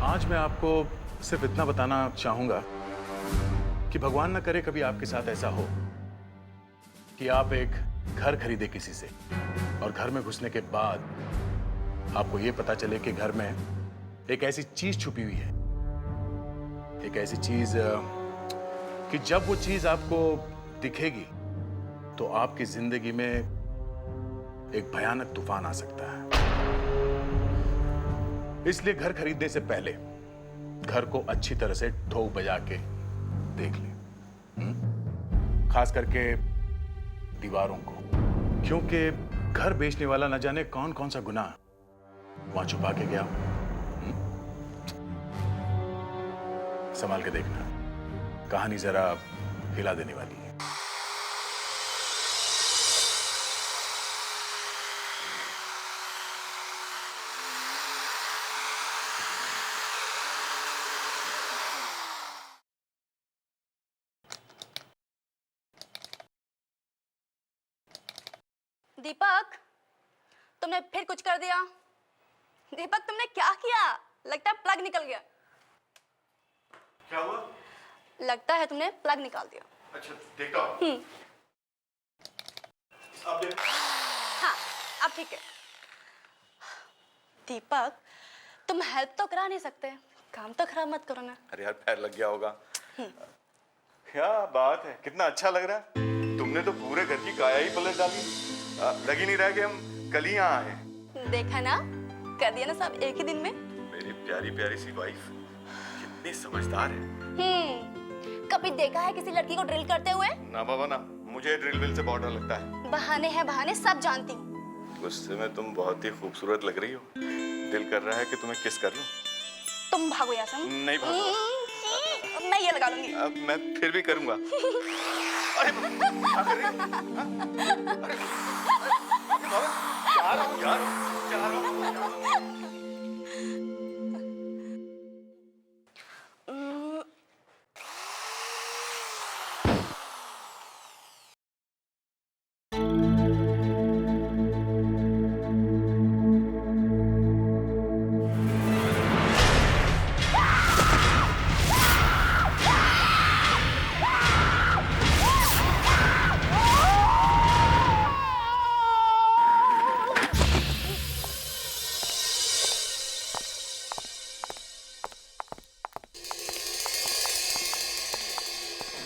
आज मैं आपको सिर्फ इतना बताना चाहूंगा कि भगवान न करे कभी आपके साथ ऐसा हो कि आप एक घर खरीदे किसी से और घर में घुसने के बाद आपको यह पता चले कि घर में एक ऐसी चीज छुपी हुई है, एक ऐसी चीज कि जब वो चीज आपको दिखेगी तो आपकी जिंदगी में एक भयानक तूफान आ सकता है। इसलिए घर खरीदने से पहले घर को अच्छी तरह से ठोक बजा के देख ले, खास करके दीवारों को, क्योंकि घर बेचने वाला न जाने कौन कौन सा गुनाह वहां छुपा के गया। संभाल के देखना, कहानी जरा हिला देने वाली है। दीपक, तुमने फिर कुछ कर दिया। दीपक, तुमने क्या किया? लगता है प्लग निकल गया। क्या हुआ? लगता है तुमने प्लग निकाल दिया। अच्छा, देखता हूं। अब देख। हाँ, अब ठीक है। दीपक, तुम हेल्प तो करा नहीं सकते, काम तो खराब मत करो ना। अरे यार, पैर लग गया होगा। क्या बात है, कितना अच्छा लग रहा है। तुमने तो पूरे घर की काया ही पलट डाली। लग ही नहीं रहा कि हम कल ही यहाँ आए। देखा ना, कर दिया ना सब एक ही दिन में। मेरी प्यारी प्यारी सी वाइफ कितनी समझदार है। कभी देखा है किसी लड़की को ड्रिल करते हुए? ना बाबा ना, मुझे ड्रिल विल से बहुत डर लगता है। बहाने हैं बहाने, सब जानती हूँ। गुस्से में तुम बहुत ही खूबसूरत लग रही हो। दिल कर रहा है कि तुम्हें किस कर लूं। तुम भागो यहाँ से। नहीं भागो। मैं ये लगा लूंगी। अब मैं फिर भी करूंगा। अरे क्या कर रही हो? अरे बाबा, क्या रहा हूँ यार, क्या रहा हूँ?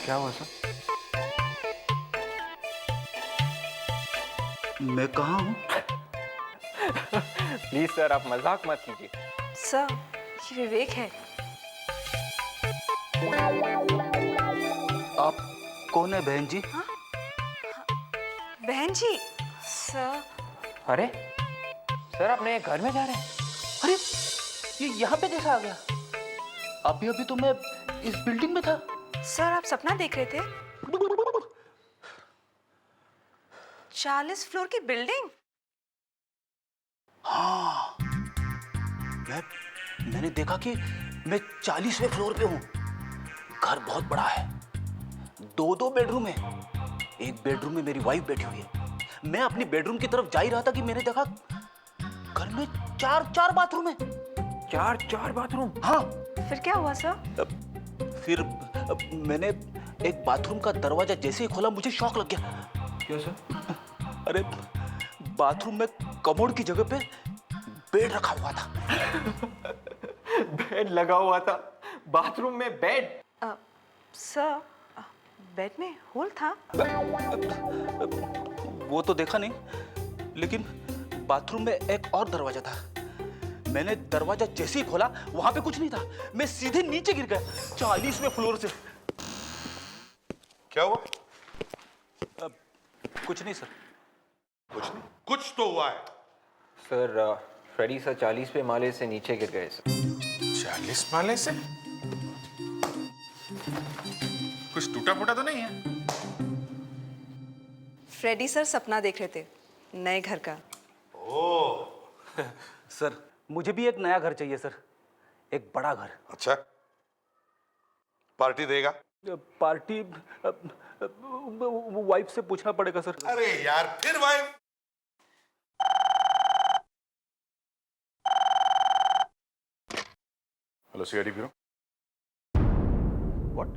क्या हुआ सर? मैं कहाँ हूँ? प्लीज सर, आप मजाक मत कीजिए। सर, ये विवेक है। आप कौन है बहन जी? हाँ? बहन जी? सर। अरे सर, अपने घर में जा रहे हैं? अरे ये यहाँ पे कैसे आ गया? अभी अभी तो मैं इस बिल्डिंग में था। सर, आप सपना देख रहे थे? 40 फ्लोर की बिल्डिंग? हाँ, मैंने देखा कि मैं 40वें फ्लोर पे हूँ। घर बहुत बड़ा है, दो बेडरूम है। एक बेडरूम में मेरी वाइफ बैठी हुई है। मैं अपनी बेडरूम की तरफ जा ही रहा था कि मैंने देखा घर में चार बाथरूम है। चार बाथरूम? हाँ। फिर क्या हुआ सर? फिर मैंने एक बाथरूम का दरवाजा जैसे ही खोला, मुझे शॉक लग गया। क्या सर? अरे बाथरूम में कमोड की जगह पे बेड रखा हुआ था। बेड लगा हुआ था? बाथरूम में बेड? सर, बेड में होल था? वो तो देखा नहीं, लेकिन बाथरूम में एक और दरवाजा था। मैंने दरवाजा जैसे ही खोला, वहां पे कुछ नहीं था। मैं सीधे नीचे गिर गया 40वें फ्लोर से। क्या हुआ? कुछ नहीं सर। कुछ नहीं, कुछ तो हुआ है। सर, फ्रेडी सर 40वें माले से नीचे गिर गए सर। 40 माले से? कुछ टूटा फूटा तो नहीं है? फ्रेडी सर सपना देख रहे थे नए घर का। ओह सर, मुझे भी एक नया घर चाहिए सर, एक बड़ा घर। अच्छा, पार्टी देगा? पार्टी वाइफ से पूछना पड़ेगा सर। अरे यार, फिर wife? Hello CID bureau. What?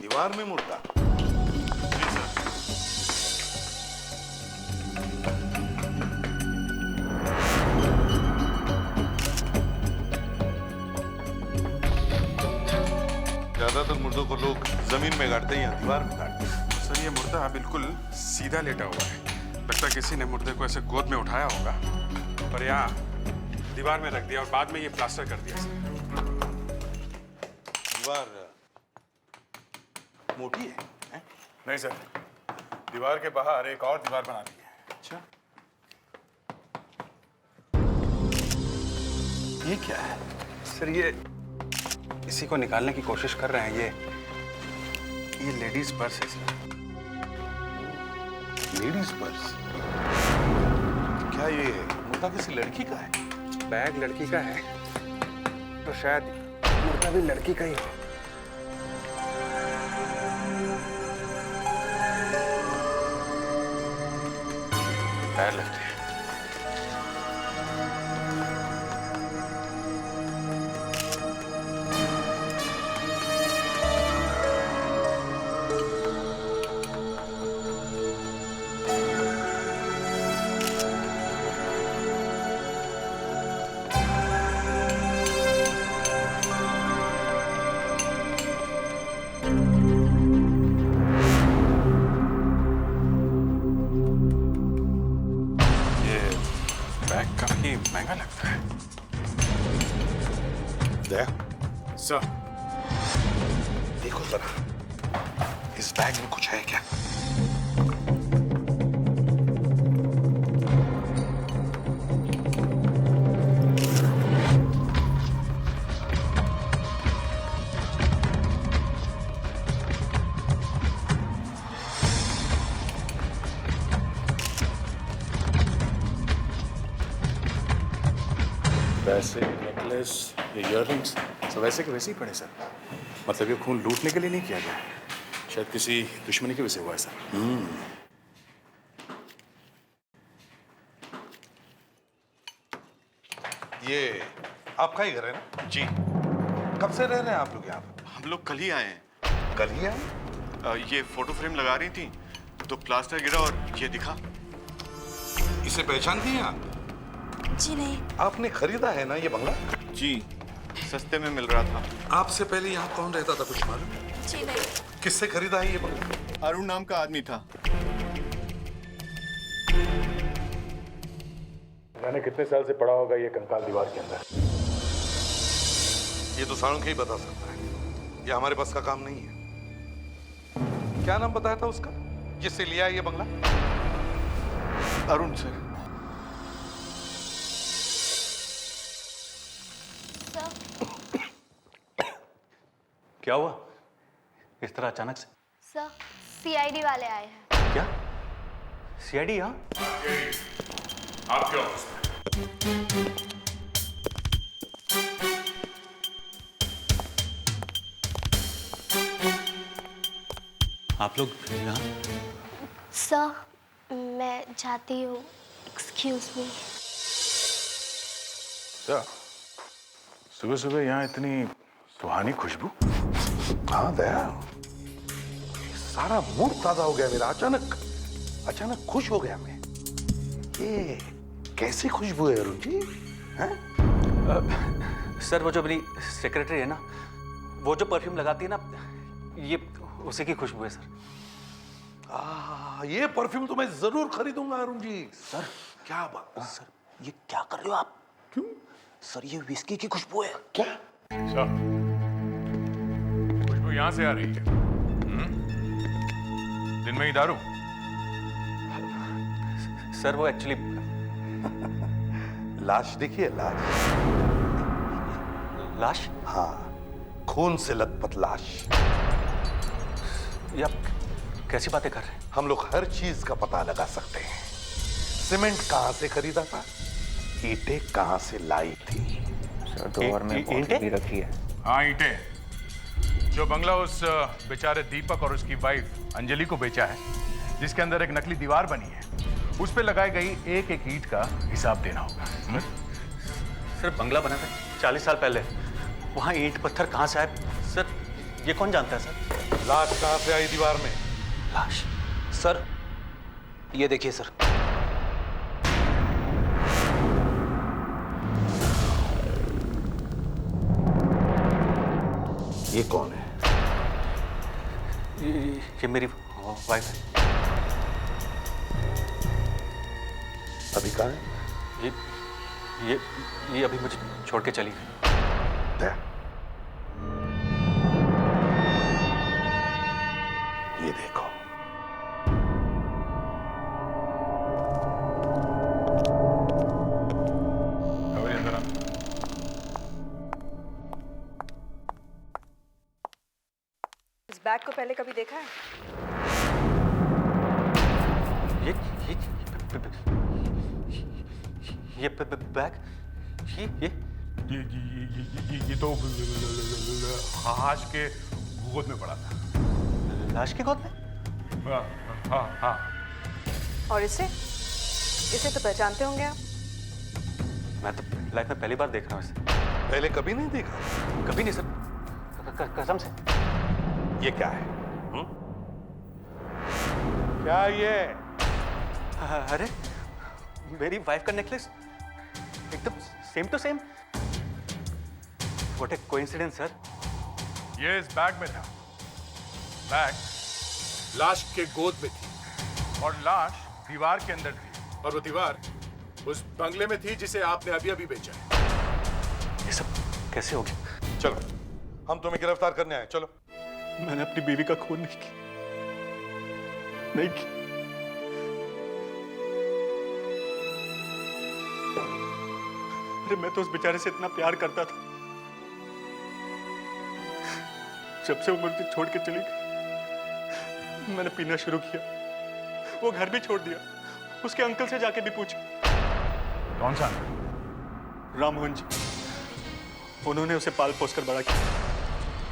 दीवार में मुर्दा? ज्यादातर मुर्दों को लोग जमीन में गाड़ते हैं या दीवार में गाड़ते हैं। सर ये मुर्दा बिल्कुल सीधा लेटा हुआ है। लगता है किसी ने मुर्दे को ऐसे गोद में उठाया होगा और यहाँ दीवार में रख दिया और बाद में ये प्लास्टर कर दिया सर। दीवार मोटी है? नहीं सर, दीवार के बाहर एक और दीवार बना दी है। अच्छा, ये क्या है? सर ये इसी को निकालने की कोशिश कर रहे हैं। ये लेडीज पर्स है सर। Ladies purse? क्या ये मुर्दा किसी लड़की का है? बैग लड़की का है तो शायद मुर्दा भी लड़की का ही हो। पैर लगते हैं। काफी महंगा लगता है। दया, सर, देखो जरा, इस बैग में कुछ है क्या? वैसे नेकलेस, ये इयररिंग्स सब वैसे के वैसे ही पड़े सर। मतलब ये खून लूटने के लिए नहीं किया गया है, शायद किसी दुश्मनी की वजह से हुआ है सर। ये आपका ही घर है ना? जी। कब से रह रहे हैं आप लोग यहाँ पे? हम लोग कल ही आए हैं। कल ही आए? ये फोटो फ्रेम लगा रही थी तो प्लास्टर गिरा और ये दिखा। इसे पहचानती हैं आप? जी नहीं। आपने खरीदा है ना ये बंगला? जी, सस्ते में मिल रहा था। आपसे पहले यहाँ कौन रहता था, कुछ मालूम? जी नहीं। किससे खरीदा है ये बंगला? अरुण नाम का आदमी था। मैंने कितने साल से पड़ा होगा ये कंकाल दीवार के अंदर। ये तो साणु के ही बता सकता है, ये हमारे पास का काम नहीं है। क्या नाम बताया था उसका जिससे लिया है ये बंगला? अरुण सर। क्या हुआ इस तरह अचानक से? सर, सीआईडी वाले आए हैं। क्या सीआईडी यहाँ? आपके ऑफिस में। आप लोग यहाँ? सर, मैं जाती हूँ। Excuse me. सर, सुबह सुबह यहाँ इतनी सुहानी खुशबू? हाँ दया, सारा मूड ताजा हो गया मेरा। अचानक खुश हो गया मैं। ये कैसी खुशबू है अरुण जी? हैं? सर वो जो मेरी सेक्रेटरी है ना, वो जो परफ्यूम लगाती है ना, ये उसी की खुशबू है सर। ये परफ्यूम तो मैं जरूर खरीदूंगा अरुण जी। सर क्या बात? सर ये क्या कर रहे हो आप? क्यों? सर ये विस्की की खुशबू है। क्या? सर, खुशबू यहाँ से आ रही है। दिन में ही दारू? सर वो एक्चुअली लाश देखिए, लाश। लाश? हाँ, खून से लथपथ लाश। ये आप कैसी बातें कर रहे हैं? हम लोग हर चीज का पता लगा सकते हैं। सीमेंट कहां से खरीदा था, ईंटें कहां से लाई थी। सर ड्रॉअर में बॉटल भी रखी है। हाँ, ईंटें। जो बंगला उस बेचारे दीपक और उसकी वाइफ अंजलि को बेचा है, जिसके अंदर एक नकली दीवार बनी है, उस पे लगाई गई एक एक ईंट का हिसाब देना होगा। सर बंगला बना था 40 साल पहले, वहाँ ईंट पत्थर कहाँ से आए सर, ये कौन जानता है सर? लाश कहाँ से आई दीवार में? लाश? सर ये देखिए सर। ये कौन है? ये मेरी वाइफ है। अभी कहाँ है? ये अभी मुझे छोड़ के चली गई। दया। ये देखो। इस बैग को पहले कभी देखा है? ये बैग ये तो लाश के गोद में पड़ा था। लाश के गोद में? हाँ। और इसे तो पहचानते होंगे आप। मैं तो लाइफ में पहली बार देख रहा हूँ इसे। पहले कभी नहीं देखा? कभी नहीं सर, कसम से। ये क्या है? क्या ये? अरे मेरी वाइफ का नेकलेस एकदम same to same. What a coincidence sir. ये इस बैग में था। बैग लाश के गोद में थी और लाश दीवार के अंदर थी, और वो दीवार उस बंगले में थी जिसे आपने अभी अभी बेचा है। ये सब कैसे हो गया? चलो, हम तुम्हें गिरफ्तार करने आए, चलो। मैंने अपनी बीवी का खून नहीं किया, नहीं किया। अरे मैं तो उस बेचारे से इतना प्यार करता था। जब से वो मुझे छोड़ के चली गई, मैंने पीना शुरू किया। वो घर भी छोड़ दिया। उसके अंकल से जाके भी पूछा। कौन सा? राममोहन जी। उन्होंने उसे पाल पोस कर बड़ा किया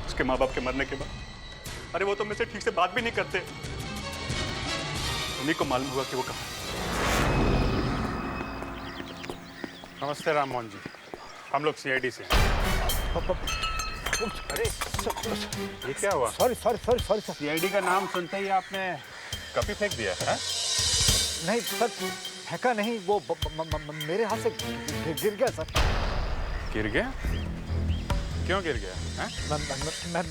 उसके माँ बाप के मरने के बाद। अरे वो तो मुझसे ठीक से बात भी नहीं करते। उन्हीं को मालूम हुआ कि वो कहाँ। नमस्ते राममोहन जी, हम लोग सीआईडी से। अरे ये क्या हुआ? Sorry sir. सीआईडी का नाम सुनते ही आपने कॉपी फेंक दिया है? नहीं सर, फेंका नहीं, वो मेरे हाथ से गिर गया सर। गिर गया? क्यों गिर गया? मैं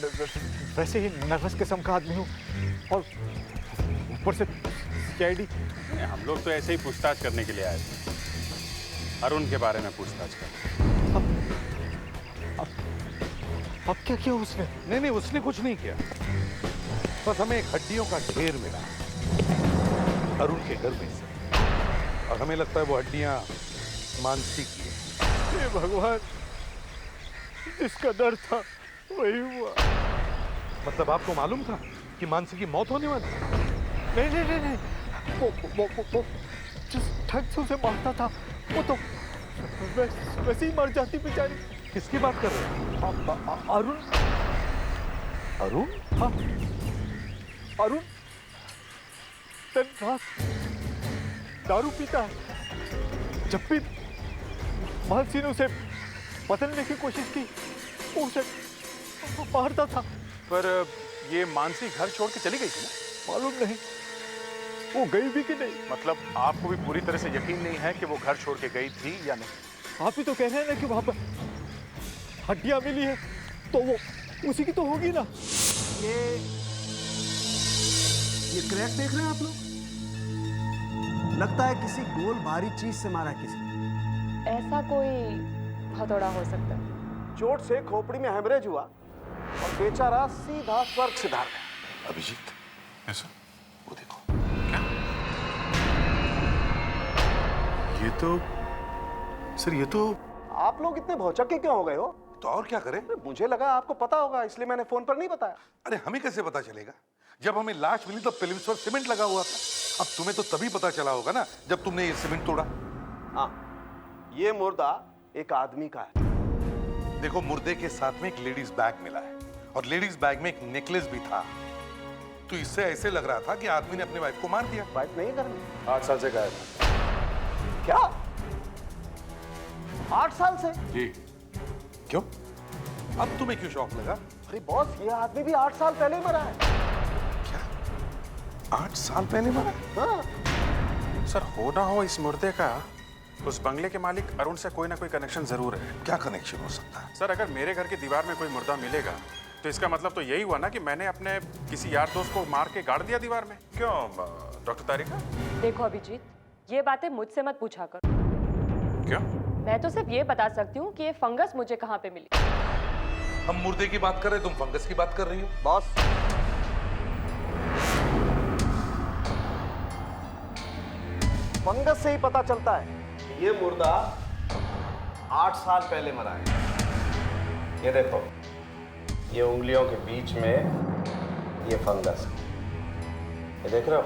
वैसे ही नर्वस किस्म का आदमी हूँ, और ऊपर से सीआईडी। हम लोग तो ऐसे ही पूछताछ करने के लिए आए थे, अरुण के बारे में पूछताछ कर। अब क्या किया उसने? नहीं, उसने कुछ नहीं किया। बस हमें एक हड्डियों का ढेर मिला अरुण के घर में से, और हमें लगता है वो हड्डियां मानसी की है। हे भगवान, जिसका डर था वही हुआ। मतलब आपको मालूम था कि मानसी की मौत होने वाली? नहीं, वो जिस ढंग से उसे मारता था, वो तो वैसे ही मर जाती बेचारी। किसकी बात कर रहे हैं? अरुण। हाँ, अरुण दिन रात दारू पीता है। जब भी मानसी ने उसे बदलने की कोशिश की, वो उसे मारता था। पर ये मानसी घर छोड़ के चली गई थी ना? मालूम नहीं वो गई भी कि नहीं। मतलब आपको भी पूरी तरह से यकीन नहीं है कि वो घर छोड़ के गई थी या नहीं? आप ही तो कह रहे हैं ना कि वहां पर हड्डियां मिली है, तो वो उसी की तो होगी ना। ये क्रैक देख रहे हैं आप लोग? लगता है किसी गोल भारी चीज से मारा किसी। ऐसा कोई हथौड़ा हो सकता है। चोट से खोपड़ी में हेमरेज हुआ और बेचारा सीधा स्वर्ग सिधार गया। अभिजीत, ऐसा? वो देखो। ये तो सर, ये तो आप लोग इतने भौचक्के क्यों हो गए हो? तो और क्या करें? मुझे लगा आपको पता होगा, इसलिए मैंने फोन पर नहीं बताया। अरे हमें कैसे पता चलेगा? जब हमें लाश मिली तो फिल्म्स पर सीमेंट लगा हुआ था। अब तुम्हें तो तभी पता चला होगा ना जब तुमने ये सीमेंट तोड़ा। हाँ, ये मुर्दा एक आदमी का है। देखो, मुर्दे के साथ में एक लेडीज बैग मिला है, और लेडीज बैग में एक नेकलेस भी था। तो इससे ऐसे लग रहा था कि आदमी ने अपनी वाइफ को मार दिया। वाइफ नहीं है घर में। 8 साल से गायब है। क्या? 8 साल से? जी। क्यों? अब तुम्हें क्यों शौक लगा? अरे बॉस, ये आदमी भी 8 साल पहले मरा है। क्या? 8 साल पहले मरा? हाँ। सर, हो ना हो इस मुर्दे का उस बंगले के मालिक अरुण से कोई ना कोई कनेक्शन जरूर है। क्या कनेक्शन हो सकता है? सर, अगर मेरे घर की दीवार में कोई मुर्दा मिलेगा तो इसका मतलब तो यही हुआ ना कि मैंने अपने किसी यार दोस्त को मार के गाड़ दिया दीवार में। क्यों डॉक्टर तारिका? देखो अभिजीत, ये बातें मुझसे मत पूछा कर। क्यों? मैं तो सिर्फ ये बता सकती हूँ कि ये फंगस मुझे कहाँ पे मिली। हम मुर्दे की बात कर रहे, तुम फंगस की बात कर रही हो। बॉस, फंगस से ही पता चलता है ये मुर्दा 8 साल पहले मरा है। ये देखो, ये उंगलियों के बीच में ये फंगस, ये देख रहे हो?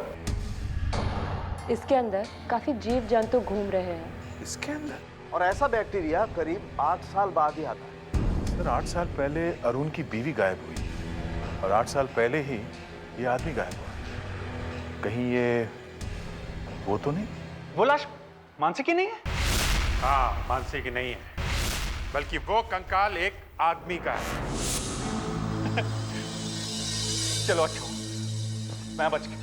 इसके अंदर काफी जीव जंतु घूम रहे हैं। इसके अंदर? और ऐसा बैक्टीरिया करीब 8 साल बाद ही आता है। सर, 8 साल पहले अरुण की बीवी गायब हुई और 8 साल पहले ही ये आदमी गायब हुआ। कहीं ये वो तो नहीं? वो लाश मानसी की नहीं है? हाँ, मानसी की नहीं है, बल्कि वो कंकाल एक आदमी का है। चलो अच्छा, मैं बच गया।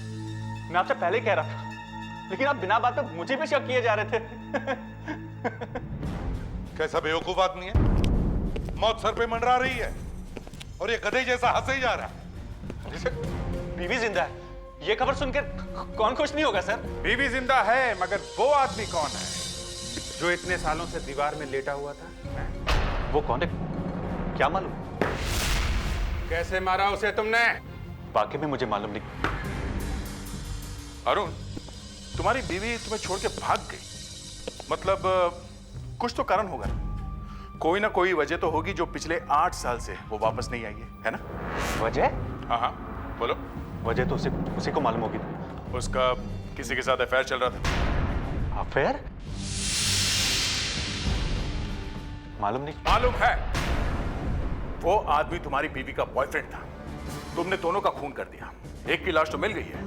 मैं आपसे पहले ही कह रहा था, लेकिन आप बिना बात पे मुझे भी शक किए जा रहे थे। कैसा बेवकूफ आदमी है। मौत सर पे मंडरा रही है और ये गधे जैसा हंसे ही जा रहा है। जैसे बीवी जिंदा है, ये खबर सुनकर कौन खुश नहीं होगा सर? बीवी जिंदा है, मगर वो आदमी कौन है जो इतने सालों से दीवार में लेटा हुआ था? वो कौन है क्या मालूम? कैसे मारा उसे तुमने? वाकई में मुझे मालूम नहीं। अरुण, तुम्हारी बीवी तुम्हें छोड़ के भाग गई, मतलब कुछ तो कारण होगा ना? कोई ना कोई वजह तो होगी जो पिछले 8 साल से वो वापस नहीं आई है ना? वजह? हाँ हाँ, बोलो। वजह तो उसी को मालूम होगी। उसका किसी के साथ अफेयर चल रहा था। अफेयर? मालूम नहीं। मालूम है। वो आदमी तुम्हारी बीवी का बॉयफ्रेंड था। तुमने दोनों का खून कर दिया। एक की लाश तो मिल गई है,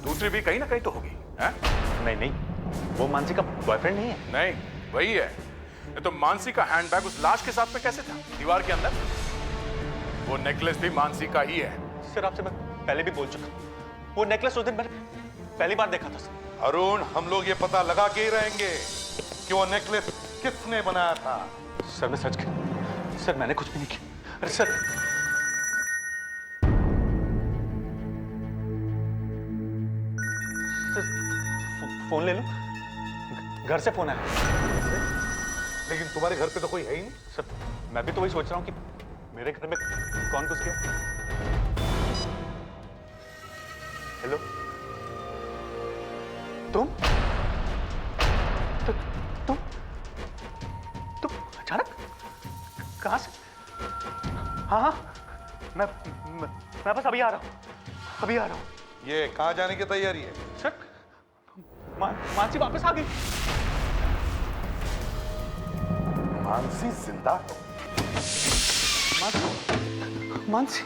दूसरी भी कहीं ना कहीं तो होगी। है? नहीं नहीं, वो मानसी का बॉयफ्रेंड नहीं है। नहीं, वही है। ये तो मानसी का हैंडबैग उस लाश के साथ में कैसे था दीवार के अंदर? वो नेकलेस भी मानसी का ही है। सर, आपसे मैं पहले भी बोल चुका, वो नेकलेस उस दिन मैंने पहली बार देखा था सर। अरुण, हम लोग ये पता लगा के ही रहेंगे कि वो नेकलेस किसने बनाया था। सर, मैं सच कह, सर मैंने कुछ भी नहीं किया। अरे सर, फोन ले लो, घर से फोन आया। लेकिन तुम्हारे घर पे तो कोई है ही नहीं। सर, मैं भी तो वही सोच रहा हूँ कि मेरे घर में कौन घुस गया। हेलो, तुम अचानक कहां से? हाँ हाँ, मैं बस अभी आ रहा हूँ। ये कहाँ जाने की तैयारी है? सर, मानसी वापस आ गई। मानसी जिंदा? मानसी,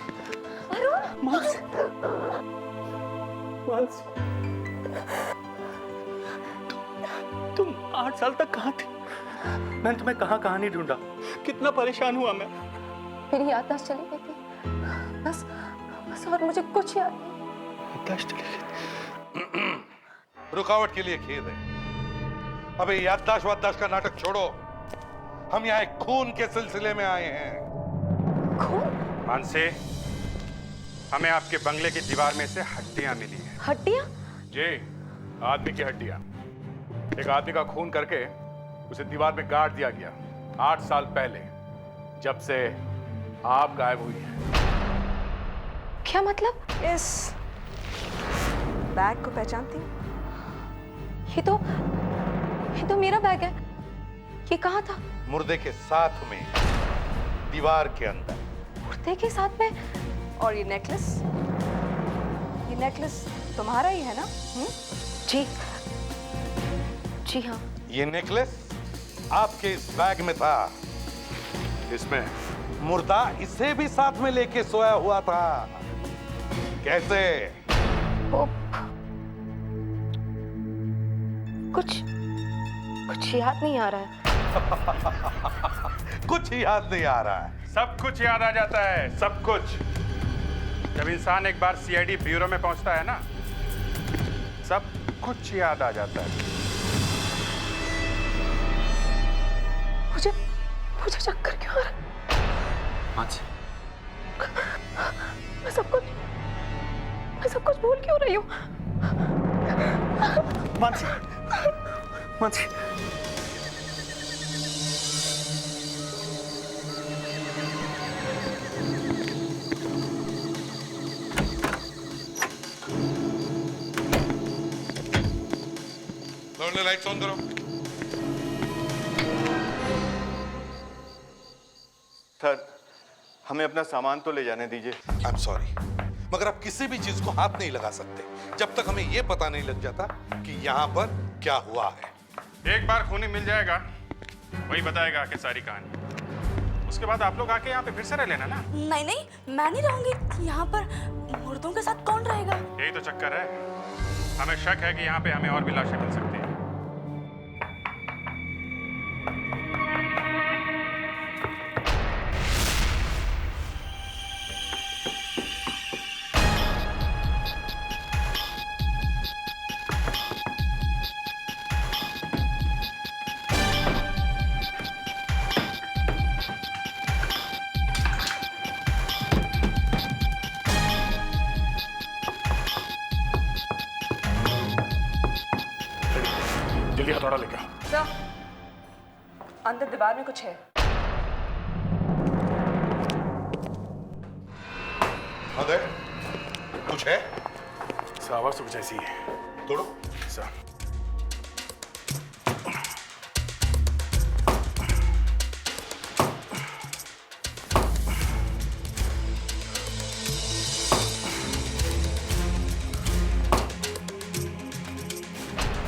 तुम 8 साल तक कहाँ थी? मैंने तुम्हें कहाँ नहीं ढूंढा, कितना परेशान हुआ मैं। मेरी याददाश्त चली गई थी, बस और मुझे कुछ याद नहीं। रुकावट के लिए खेद है। अबे याददाश्त वाददाश्त का नाटक छोड़ो, हम यहाँ एक खून के सिलसिले में आए हैं। खून? मानसी, हमें आपके बंगले की दीवार में से हड्डियां मिली हैं। हड्डियां? जी, आदमी की हड्डियां। एक आदमी का खून करके उसे दीवार में गाड़ दिया गया 8 साल पहले, जब से आप गायब हुई हैं। क्या मतलब? इस बैग को पहचानती हूँ? ये तो मेरा बैग है। ये कहाँ था? मुर्दे के साथ में, दीवार के अंदर। मुर्दे के साथ में? और ये नेकलेस तुम्हारा ही है ना? जी हाँ। ये नेकलेस आपके इस बैग में था। इसमें मुर्दा इसे भी साथ में लेके सोया हुआ था। कैसे? वो कुछ याद नहीं आ रहा है। कुछ याद नहीं आ रहा है। सब कुछ याद आ जाता है, सब कुछ। जब इंसान एक बार सीआईडी ब्यूरो में पहुंचता है ना, सब कुछ याद आ जाता है। मुझे चक्कर क्यों आ रहा है? मैं सब कुछ भूल क्यों रही हूँ? मानसी, लाइट्स ऑन करो। सर, हमें अपना सामान तो ले जाने दीजिए। आई एम सॉरी, मगर आप किसी भी चीज को हाथ नहीं लगा सकते जब तक हमें यह पता नहीं लग जाता कि यहाँ पर क्या हुआ है। एक बार खूनी मिल जाएगा, वही बताएगा कि सारी कहानी। उसके बाद आप लोग आके यहाँ पे फिर से रह लेना ना। नहीं नहीं, मैं नहीं रहूंगी यहाँ पर। मुर्दों के साथ कौन रहेगा? यही तो चक्कर है। हमें शक है कि यहाँ पे हमें और भी लाशें मिल सकती हैं। जल्दी हथौड़ा लेके आओ। सर, अंदर दीवार में कुछ है। अरे कुछ है? आवाज तो कुछ ऐसी है। तोड़ो। सर,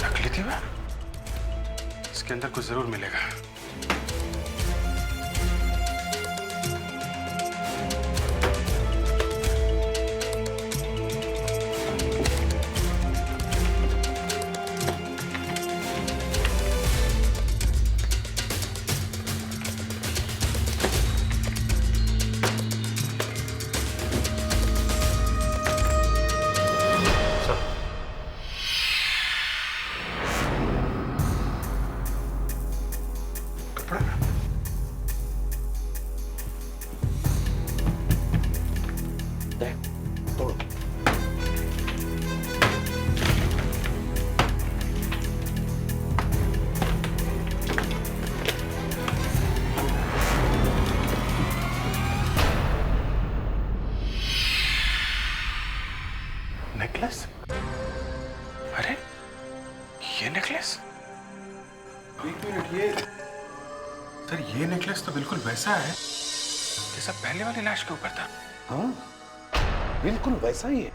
नकली थी वह? इसके अंदर कुछ जरूर मिलेगा। नेकलेस? अरे ये नेकलेस? एक मिनट, ये सर, ये नेकलेस तो बिल्कुल वैसा है जैसा पहले वाली लाश के ऊपर था। हाँ, बिल्कुल वैसा ही है।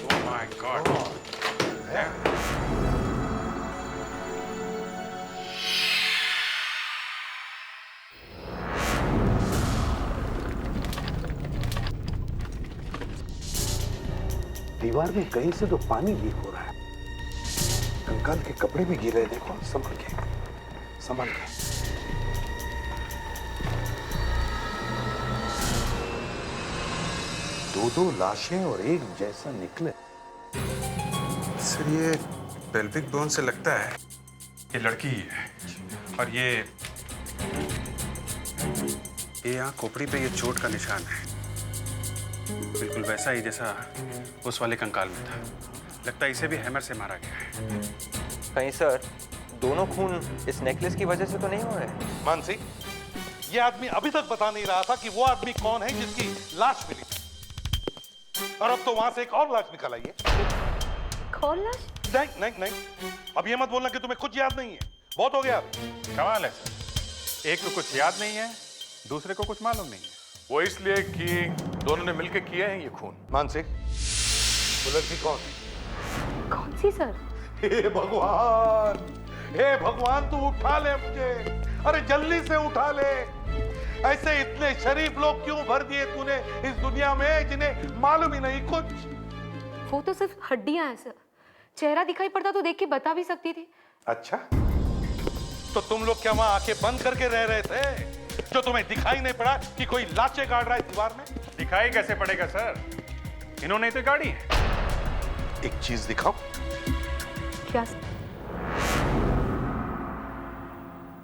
Oh my God! दीवार में कहीं से तो पानी लीक हो रहा है। कंकाल के कपड़े भी गिर रहे, देखो। संभल के, संभल के। दो लाशें और एक जैसा निकले। सर, ये पेल्विक बोन से लगता है ये लड़की ही है। और ये यहाँ खोपड़ी पे ये चोट का निशान है, बिल्कुल वैसा ही जैसा उस वाले कंकाल में था। लगता है इसे भी हैमर से मारा गया है। कहीं सर दोनों खून इस नेकलेस की वजह से तो नहीं हुआ है? मानसी, ये आदमी अभी तक बता नहीं रहा था कि वो आदमी कौन है जिसकी लाश मिली, और अब तो वहां से एक और लाश निकल आई है। कौन लाश? नहीं नहीं नहीं, अब ये मत बोलना कि तुम्हें कुछ याद नहीं है। बहुत हो गया। कमाल है सर, एक को कुछ याद नहीं है, दूसरे को कुछ मालूम नहीं है। वो इसलिए कि दोनों ने मिलकर किए हैं ये खून। मानसी, वो लड़की कौन है? कौन सी सर? हे भगवान, हे भगवान, तू उठा ले मुझे। अरे जल्दी से उठा ले। ऐसे इतने शरीफ लोग क्यों भर दिए तूने इस दुनिया में जिन्हें मालूम ही नहीं कुछ। वो तो सिर्फ हड्डियां हैं सर, चेहरा दिखाई पड़ता तो देख के बता भी सकती थी। अच्छा, तो तुम लोग क्या वहां आंखें बंद करके रह रहे थे जो तुम्हें दिखाई नहीं पड़ा कि कोई लाशें गाड़ रहा है दीवार में? दिखाई कैसे पड़ेगा सर, इन्होंने तो गाड़ी है। एक चीज दिखाओ। क्या?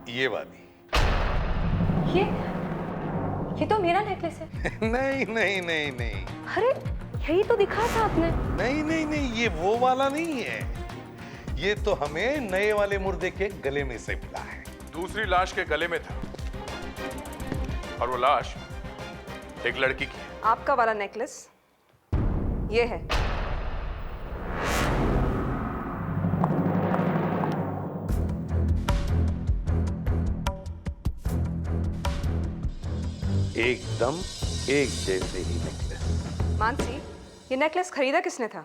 ये वाली। ये तो मेरा नेकलेस है। नहीं नहीं नहीं नहीं। अरे यही तो दिखा था आपने। नहीं नहीं नहीं, ये वो वाला नहीं है। ये तो हमें नए वाले मुर्दे के गले में से मिला है। दूसरी लाश के गले में था और वो लाश एक लड़की की है। आपका वाला नेकलेस ये है। एकदम एक जैसे ही नेकलेस। मानसी, ये नेकलेस खरीदा किसने था?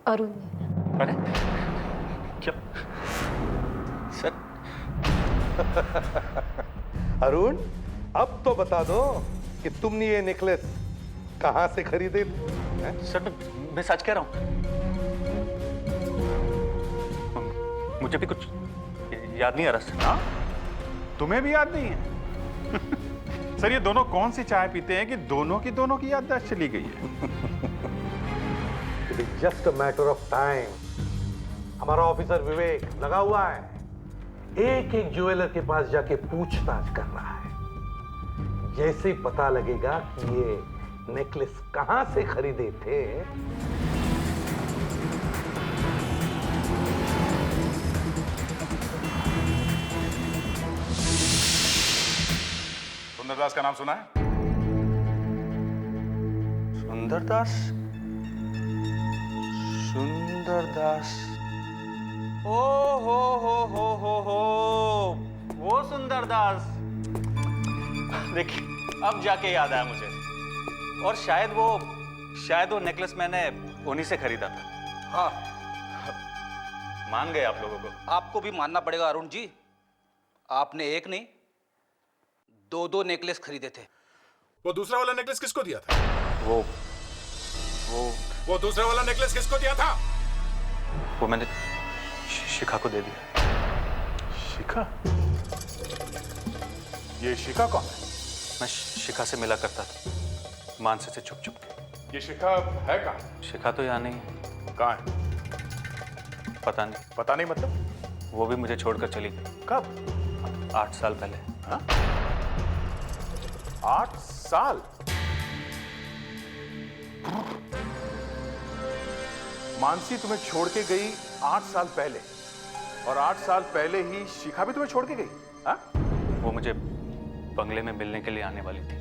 अरुण ने। अरे क्या सर? अरुण, अब तो बता दो कि तुमने ये नेकलेस कहां से खरीदे थे? सर मैं सच कह रहा हूं, मुझे भी कुछ याद नहीं आ रहा सर। हाँ? तुम्हें भी याद नहीं है? सर ये दोनों कौन सी चाय पीते हैं कि दोनों की याददाश्त चली गई है? It is just a matter of time. हमारा ऑफिसर विवेक लगा हुआ है, एक एक ज्वेलर के पास जाके पूछताछ कर रहा है। जैसे पता लगेगा कि ये नेकलेस कहां से खरीदे थे, सुंदरदास का नाम सुना है? सुंदरदास? सुंदरदास? ओ हो, वो सुंदरदास। देखिए अब जाके याद आया मुझे। और शायद वो नेकलेस मैंने उन्हीं से खरीदा था। हाँ, मान गए आप लोगों को? आपको भी मानना पड़ेगा अरुण जी, आपने एक नहीं दो नेकलेस खरीदे थे। वो दूसरा वाला नेकलेस किसको दिया था? वो दूसरा वाला नेकलेस किसको दिया था? वो मैंने शिखा को दे दिया। शिखा? ये शिखा कौन है? मैं शिखा से मिला करता था, मानसी से छुप के। ये शिखा है कहाँ? शिखा तो यहाँ नहीं है। कहाँ है? पता नहीं। पता नहीं मतलब? वो भी मुझे छोड़कर चली गई। कब? 8 साल पहले। हाँ? 8 साल? मानसी तुम्हें छोड़ के गई 8 साल पहले, और 8 साल पहले ही शिखा भी तुम्हें छोड़ के गई? हाँ? वो मुझे बंगले में मिलने के लिए आने वाली थी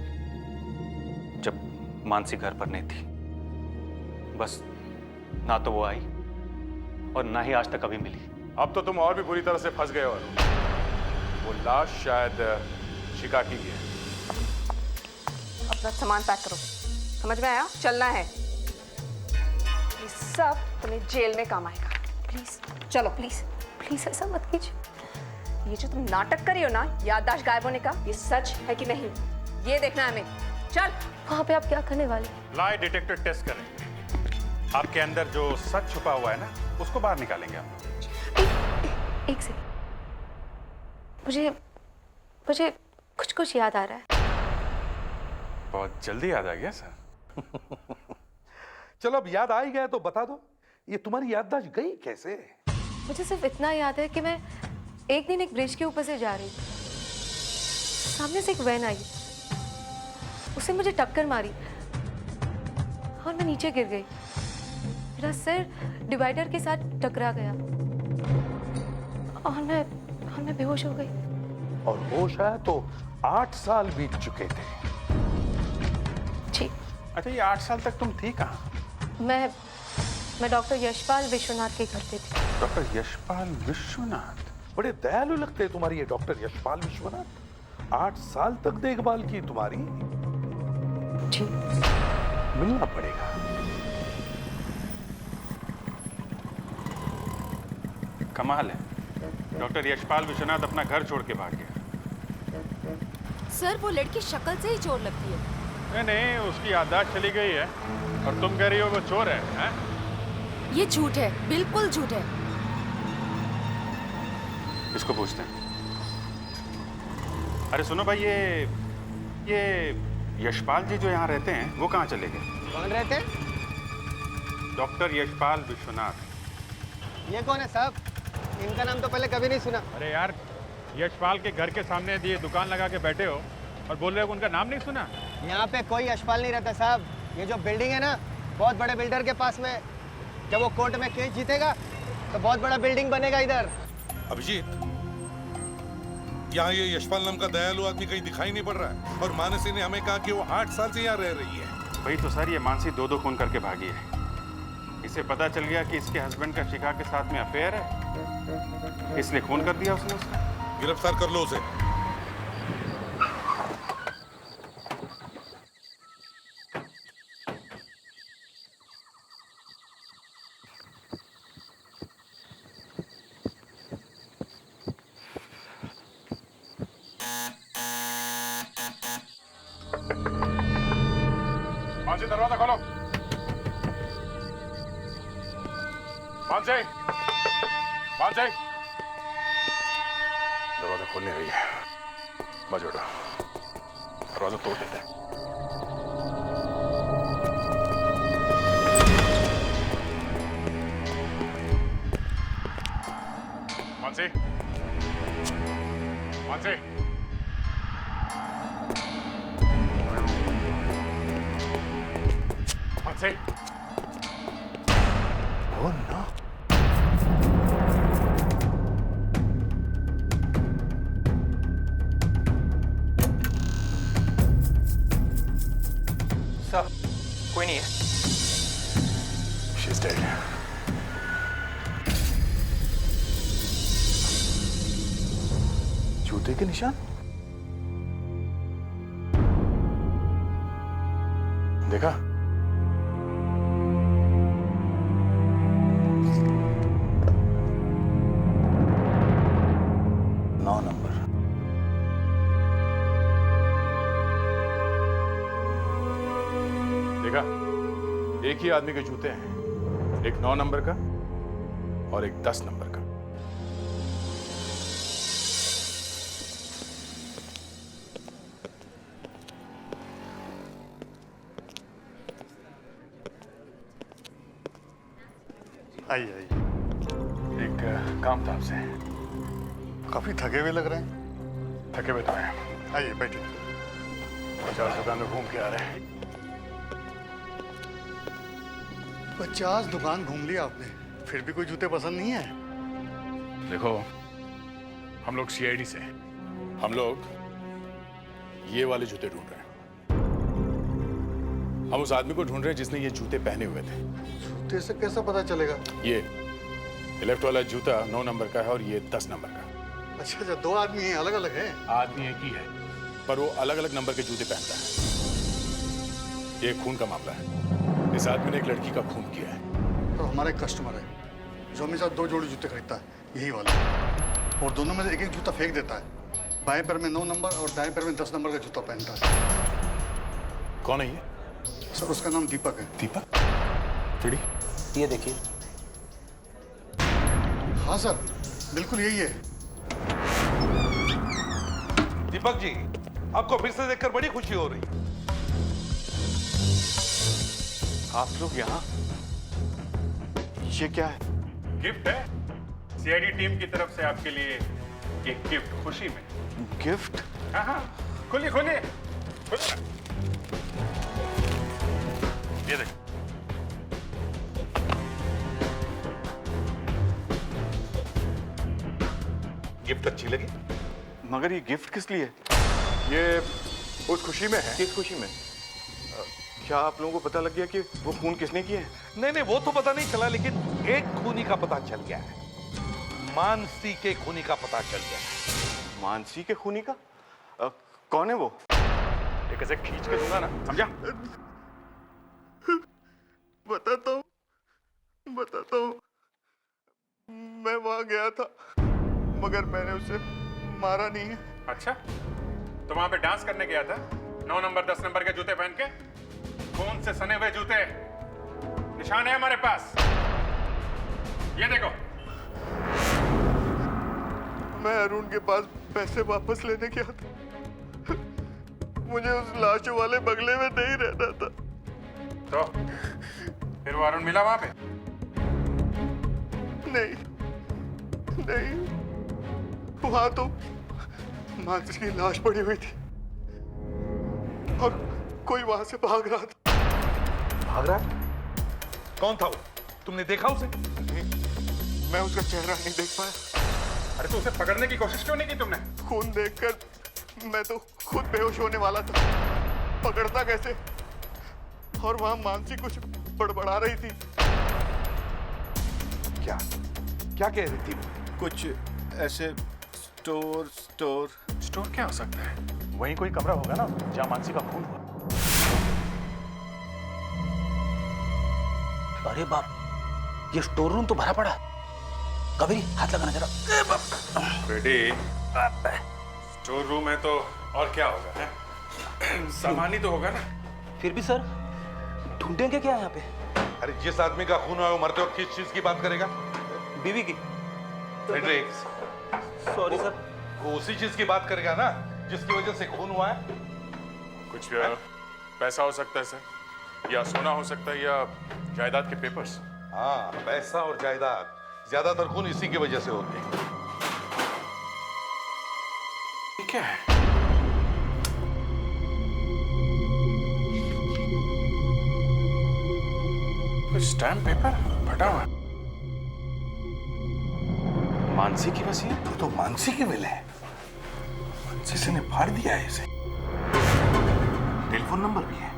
जब मानसी घर पर नहीं थी। बस ना तो वो आई और ना ही आज तक कभी मिली। अब तो तुम और भी बुरी तरह से फंस गए हो। वो लाश शायद शिखा की है। अपना सामान पैक करो, समझ में आया? चलना है। ये सब तुम्हें जेल में काम आएगा। प्लीज चलो। प्लीज ऐसा मत कीजिए। ये जो तुम नाटक कर रही हो ना, याददाश्त गायब होने का, ये सच है कि नहीं ये देखना है हमें। चल। वहां पे आप क्या करने वाले? लाई डिटेक्टर टेस्ट करेंगे। आपके अंदर जो सच छुपा हुआ है ना, उसको बाहर निकालेंगे हम। एक सेकंड, मुझे कुछ याद आ रहा है। बहुत जल्दी याद आ गया सर। चलो अब याद आ ही गया तो बता दो, ये तुम्हारी याददाश्त गई कैसे? मुझे सिर्फ इतना याद है कि मैं एक दिन एक ब्रिज के ऊपर से जा रही थी, सामने से एक वैन आई, उसने मुझे टक्कर मारी और मैं नीचे गिर गई। मेरा सिर डिवाइडर के साथ टकरा गया और मैं बेहोश हो गई। और होश आया तो 8 साल बीत चुके थे। जी। अच्छा, ये 8 साल तक तुम थी कहाँ? मैं डॉक्टर यशपाल विश्वनाथ के घर पे थी। डॉक्टर यशपाल विश्वनाथ? बड़े दयालु लगते हैं तुम्हारी ये डॉक्टर यशपाल विश्वनाथ। 8 साल तक देखभाल की तुम्हारी। जी। मिलना पड़ेगा। कमाल है। डॉक्टर यशपाल विश्वनाथ अपना घर छोड़ के भाग गया। सर वो लड़की शक्ल से ही चोर लगती है। नहीं नहीं, उसकी याददाश्त चली गई है और तुम कह रही हो वो चोर है, हैं? ये झूठ है, बिल्कुल झूठ है। इसको पूछते हैं। अरे सुनो भाई, ये यशपाल जी जो यहाँ रहते हैं वो कहाँ चले गए? कौन रहते हैं? डॉक्टर यशपाल विश्वनाथ। ये कौन है साहब? इनका नाम तो पहले कभी नहीं सुना। अरे यार, यशपाल के घर के सामने दिए दुकान लगा के बैठे हो और बोल रहे हो उनका नाम नहीं सुना? यहाँ पे कोई यशपाल नहीं रहता साहब। ये जो बिल्डिंग है ना, बहुत बड़े बिल्डर के पास में। जब वो कोर्ट में केस जीतेगा तो बहुत बड़ा बिल्डिंग बनेगा इधर। अभिजीत, यहाँ ये यशपाल नाम का दयालु आदमी कहीं दिखाई नहीं पड़ रहा है और मानसी ने हमें कहा कि वो 8 साल से यहाँ रह रही है। वही तो सर, ये मानसी 2 खून करके भागी है। इसे पता चल गया कि इसके हस्बैंड का शिखा के साथ में अफेयर है, इसलिए खून कर दिया उसने उसका। गिरफ्तार कर लो उसे। मानसी, दरवाजा खोलो। मानसी, मानसी, दरवाजा खोलने रही है। बाजू हटो, दरवाजा तोड़ देते हैं। Mansi, Mansi, Mansi, oh no. Sir, कोई नहीं है। She's dead. जूते के निशान? देखा? 9 नंबर। देखा? एक ही आदमी के जूते हैं, एक 9 नंबर का और एक 10 नंबर का। आइए आइए। एक काम था आपसे। काफी थके हुए लग रहे हैं। थके हुए तो हैं। आइए बैठिए। 50 दुकान में घूम के आ रहे हैं। 50 दुकान घूम लिया आपने, फिर भी कोई जूते पसंद नहीं है? देखो, हम लोग सीआईडी से हैं। हम लोग ये वाले जूते ढूंढ रहे हैं। हम उस आदमी को ढूंढ रहे हैं जिसने ये जूते पहने हुए थे। जूते से कैसा पता चलेगा? ये लेफ्ट वाला जूता 9 नंबर का है और ये 10 नंबर का। अच्छा अच्छा, 2 आदमी हैं, अलग अलग हैं। आदमी एक ही है, पर वो अलग अलग नंबर के जूते पहनता है। ये खून का मामला है। इस आदमी ने एक लड़की का खून किया है। तो हमारा एक कस्टमर है जो हमेशा 2 जोड़ी जूते खरीदता है, यही वाला, और दोनों में से एक एक जूता फेंक देता है। बाएं पैर में 9 नंबर और दाएं पैर में 10 नंबर का जूता पहनता है। कौन है ये? सर, उसका नाम दीपक है। दीपक? फ्रेडी, ये देखिए। हाँ सर, बिल्कुल यही है। दीपक जी, आपको फिर से देखकर बड़ी खुशी हो रही। आप लोग यहाँ? ये क्या है? गिफ्ट है सीआईडी टीम की तरफ से आपके लिए, एक गिफ्ट खुशी में। गिफ्ट? हाँ हाँ, खोलिए खोलिए खोलिए। ये देखो। गिफ्ट अच्छी लगी? मगर ये गिफ्ट किस लिए? ये उस खुशी में है। किस खुशी में? क्या आप लोगों को पता लग गया कि वो खून किसने किए हैं? नहीं नहीं, वो तो पता नहीं चला, लेकिन एक खूनी का पता चल गया है। मानसी के खूनी का पता चल गया है। मानसी के खूनी का? कौन है वो? एक ऐसे खींच के दूंगा ना, समझा? बताता हूँ, मैं वहां गया था। मगर मैंने उसे मारा नहीं है। अच्छा, तो वहां पे डांस करने गया था 9 नंबर 10 नंबर के जूते पहन के? कौन से सने हुए जूते? निशान है हमारे पास, ये देखो। मैं अरुण के पास पैसे वापस लेने गया था। मुझे उस लाशों वाले बंगले में नहीं रहना था। तो फिर वो अरुण मिला वहां पे? नहीं, वहां तो मानसी की लाश पड़ी हुई थी और कोई वहां से भाग रहा था। भाग रहा? कौन था वो? तुमने देखा उसे? नहीं, मैं उसका चेहरा नहीं देख पाया। अरे तो उसे पकड़ने की कोशिश क्यों नहीं की तुमने? खून देखकर मैं तो खुद बेहोश होने वाला था, पकड़ता कैसे? और वहां मानसी कुछ बड़बड़ा रही थी। क्या कह रही थी? कुछ ऐसे स्टोर क्या हो सकता है? वहीं कोई कमरा होगा ना जहां मानसी का खून हुआ। अरे बाप, ये स्टोर रूम तो भरा पड़ा है। कभी हाथ लगाना जरा। बेटी, स्टोर रूम है तो और क्या होगा है? सामान ही तो होगा ना। फिर भी सर, ढूंढेंगे क्या यहाँ पे? अरे जिस आदमी का खून हुआ है वो मरते वक्त किस चीज की बात करेगा? बीवी की। Fredericks, sorry sir. वो उसी चीज की बात करेगा ना जिसकी वजह से खून हुआ है। कुछ पैसा हो सकता है सर, या सोना हो सकता है, या जायदाद के पेपर्स। हाँ, पैसा और जायदाद, ज्यादातर खून इसी की वजह से होते हैं। क्या है? कुछ स्टैम्प पेपर फटा हुआ। मानसी की वसीयत? तो मानसी की विल है। किसी ने फाड़ दिया है इसे। टेलीफोन नंबर भी है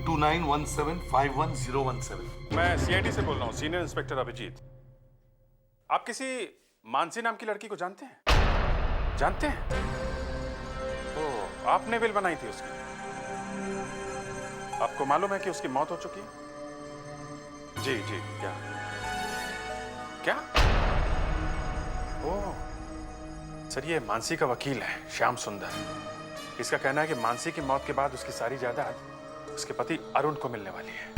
2917511017। मैं सीआईडी से बोल रहा हूँ, सीनियर इंस्पेक्टर अभिजीत। आप किसी मानसी नाम की लड़की को जानते हैं? जानते हैं? तो आपने विल बनाई थी उसकी। आपको मालूम है कि उसकी मौत हो चुकी है? जी जी। क्या? ओह सर, ये मानसी का वकील है, श्याम सुंदर। इसका कहना है कि मानसी की मौत के बाद उसकी सारी जायदाद उसके पति अरुण को मिलने वाली है।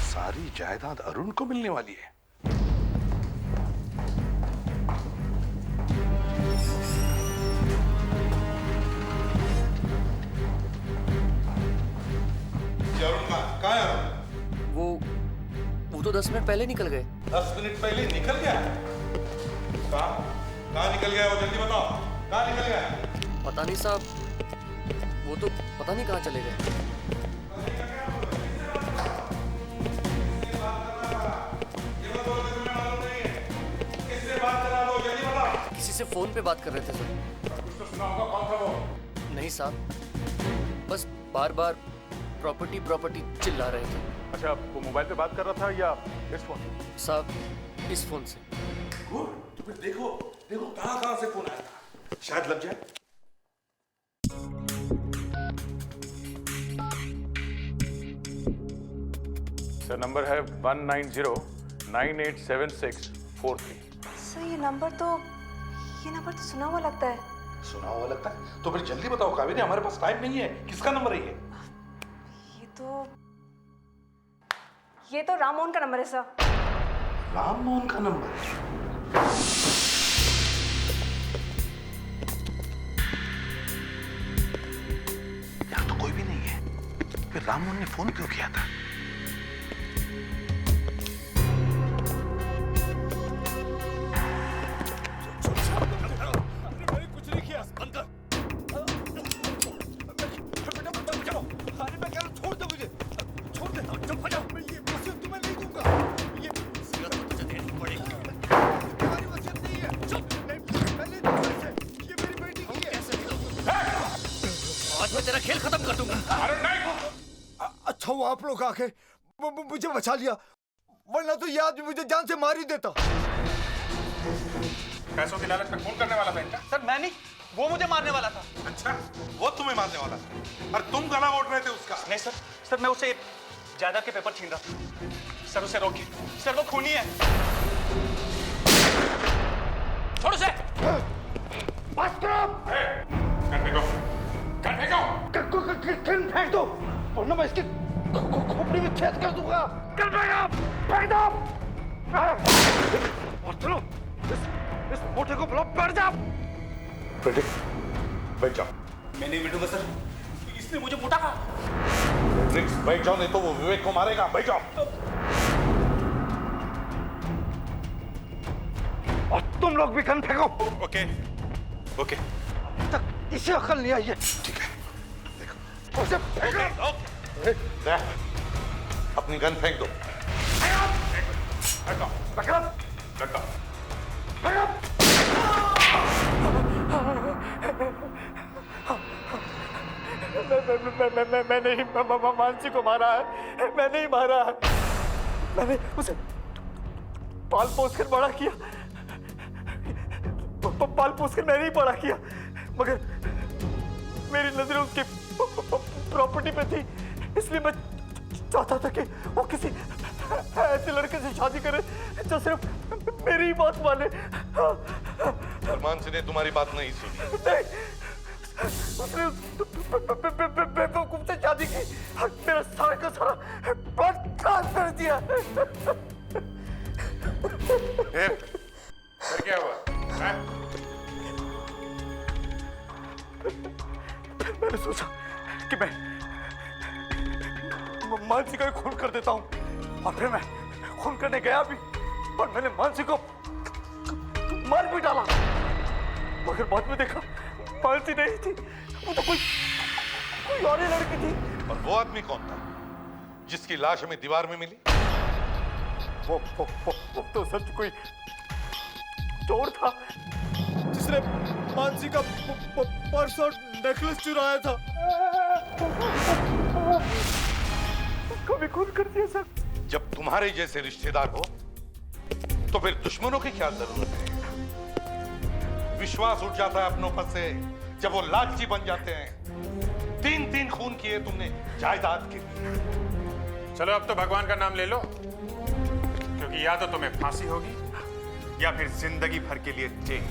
सारी जायदाद अरुण को मिलने वाली है? अरुण कहाँ है अरुण? वो तो 10 मिनट पहले निकल गए। 10 मिनट पहले निकल गया? कहाँ निकल गया वो? जल्दी बताओ, कहाँ निकल गया? पता नहीं साहब, वो तो पता नहीं कहाँ चले गए। किसी से फोन पे बात कर रहे थे सर। कुछ तो सुना होगा, कौन था वो? नहीं साहब, बस बार बार प्रॉपर्टी चिल्ला रहे थे। अच्छा, वो मोबाइल पे बात कर रहा था या इस फोन? साहब, इस फोन से। तो फिर देखो कहाँ से फोन आया था। शायद लग जाए। सर, नंबर है 190987643। सर, ये नंबर तो सुना हुआ लगता है। सुना हुआ लगता है? तो फिर जल्दी बताओ कावेरी, हमारे पास टाइम नहीं है। किसका नंबर है ये? ये तो राममोहन का नंबर है सर। राममोहन का नंबर? यहाँ तो कोई भी नहीं है। फिर राममोहन ने फोन क्यों किया था? कुछ नहीं किया। अंदर। अरे मैं कह रहा हूँ, छोड़ दो मुझे। छोड़ दे। चुप हो जाओ। मैं ये वसीयत तुम्हें नहीं दूंगा। ये वसीयत तो तुझे देनी पड़ेगी। तुम्हारी वसीयत नहीं है। चुप। नहीं, मैंने दी पैसे। ये मेरी बेटी की है। आज मैं तेरा खेल खत्म कर दूंगा। अरे नहीं। अच्छा वो आप लोग आके मुझे बचा लिया, वरना तो ये आदमी मुझे जान से मार ही देता। पैसों की लालच में खून करने वाला था इनका? सर मैं नहीं, वो मुझे मारने वाला था। अच्छा, वो तुम्हें मारने वाला था और तुम गला घोट रहे थे उसका? नहीं सर, मैं उसे जायदाद के पेपर छीन रहा था। सर उसे रोकिए, सर वो खूनी है। छोड़ उसे। बस करो। गन फेंको, गन फेंको। गन फेंक दो, वरना मैं इसकी खोपड़ी में छेद कर दूंगा। गन फेंक दो। और चलो, इस मोटे को ब्लॉक कर जाओ। फ्रेडरिक, बैठ जाओ। मैं नहीं बैठूंगा सर, इसने मुझे मोटा कहा। फ्रेडरिक, बैठ जाओ, नहीं तो वो विवेक को मारेगा। बैठ जाओ। और तुम लोग भी गन फेंको। Okay, okay. तक इसे अकल नहीं आई है। ठीक है, देखो। उसे फेंको। अपनी गन फेंक दो। मैं नहीं मानसी को मारा है। मैं नहीं मारा है। मैंने उसे पाल पोस कर बड़ा किया। पाल पोस कर मैंने ही बड़ा किया, मगर मेरी नजरें उसकी प्रॉपर्टी पे थी, इसलिए मैं चाहता था कि वो किसी ऐसे लड़के से शादी करे जो सिर्फ मेरी ही बात माने। अरमान सिंह ने तुम्हारी बात नहीं सुनी। नहीं, उसने बेवकूफ से शादी की, मेरा सारा का सारा ब्लड कर दिया। फिर क्या हुआ? मैंने सोचा कि मैं मानसी का खून कर देता हूं, और फिर मैं खून करने गया भी, पर मैंने मानसी को मार भी डाला, मगर बाद में देखा मानसी नहीं थी, वो तो कोई और ही लड़की थी। और वो आदमी कौन था जिसकी लाश हमें दीवार में मिली? वो तो सच कोई चोर था जिसने मानसी का पर्स और नेकलेस चुराया था। कभी खून कर दिया सर। जब तुम्हारे जैसे रिश्तेदार हो तो फिर दुश्मनों की क्या जरूरत है? विश्वास उठ जाता है अपनों पर से जब वो लालची बन जाते हैं। 3 खून किए तुमने जायदाद के लिए। चलो अब तो भगवान का नाम ले लो, क्योंकि या तो तुम्हें फांसी होगी या फिर जिंदगी भर के लिए जेल।